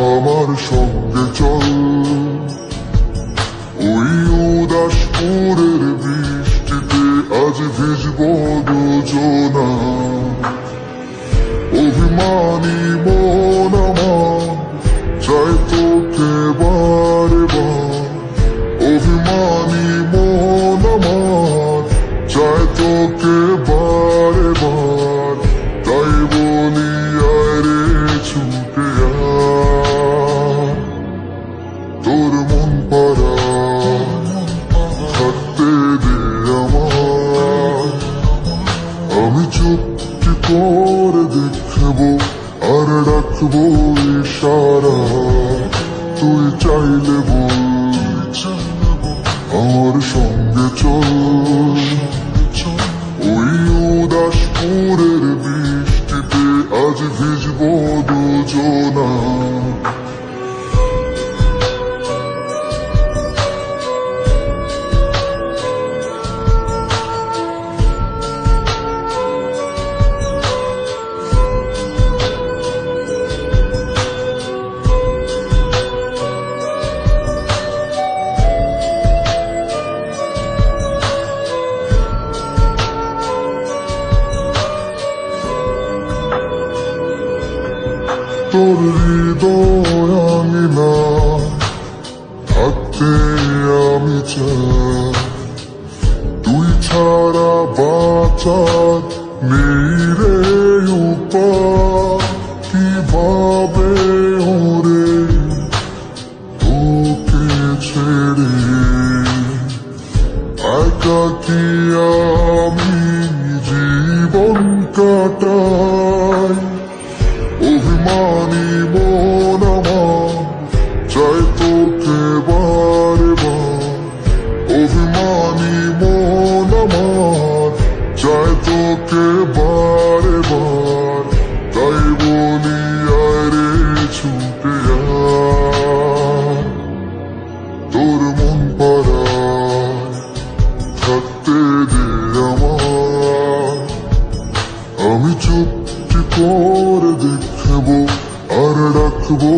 আমার সঙ্গে চল, ওই উদাসপুরের বৃষ্টিতে আজ ভিজব দুজনা। অভিমানী মন আমার চাই তোকে বারে বার, অভিমানী মন আমার চাই তোকে বারে বার। তাই বলি আয় রে ছুটে আয়, তোর মন পাড়া থাকতে দে আমার। আমি চুপটি করে দেখবো আর রাখবো ইশারা, তুই চাইলে বল আমার সঙ্গে চল। ওই উদাসপুরের বৃষ্টিতে আজ ভিজব দুজনা। তোর হৃদয় আঙিনা থাকতে আমি চাই, তুই ছাড়া বাঁচার নেই রে উপায়। কিভাবে ওরে তোকে ছেড়ে একাকী আমি জীবন কাটাই। অভিমানী মন আমার চাই তোকে বারে বার, অভিমানী মন আমার চাই তোকে বারে বার। তাই বলি আয় রে ছুটে আয়, তোর মন পাড়ায় থাকতে দে আমার। আমি চুপটি করে দেখবো আর রাখবো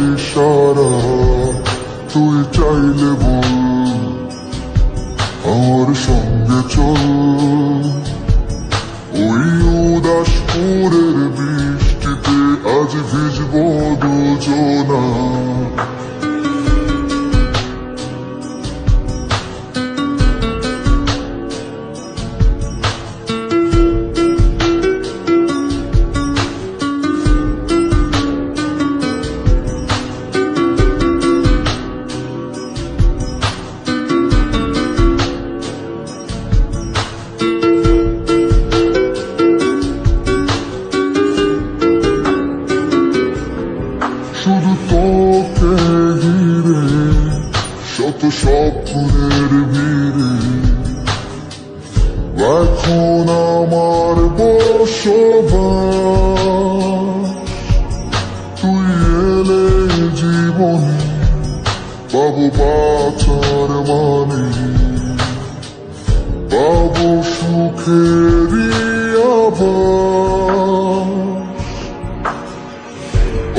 ইশারা, তুই চাইলে বল আমার সঙ্গে চল। ওই উদাসপুরের বৃষ্টিতে আজ ভিজব দুজনা। শুধু তোকে ঘিরে শত স্বপ্নের ভিড়ে, এখন আমার বসবাস। তুই এলে জীবনে পাবো বাঁচার মানে, পাবো সুখেরই আভাস।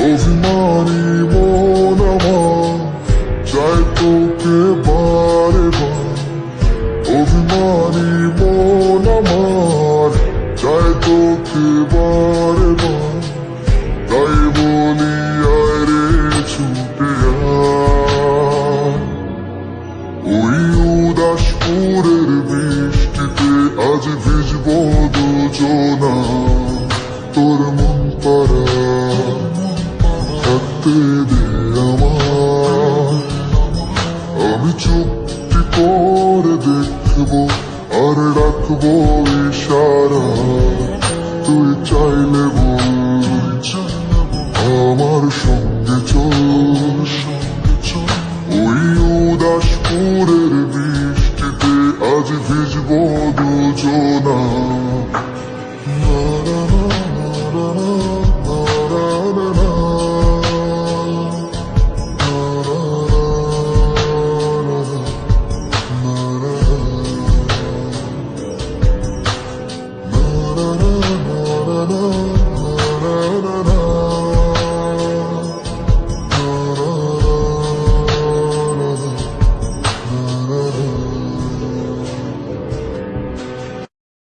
অভিমানী মন আমার চাই তোকে বারে বার, অভিমানী মন আমার চাই তোকে বারে বার। তাই বলি আয় রে ছুটে আয়, ওই উদাসপুরের বৃষ্টিতে আজ ভিজব দুজনা। তোর মন পাড়ায় থাকতে দে আমার। আমি চুপটি করে দেখবো আর রাখবো ইশারা, তুই চাইলে বল আমার সঙ্গে চল। ওই উদাসপুরের বৃষ্টিতে আজ ভিজব দুজনা।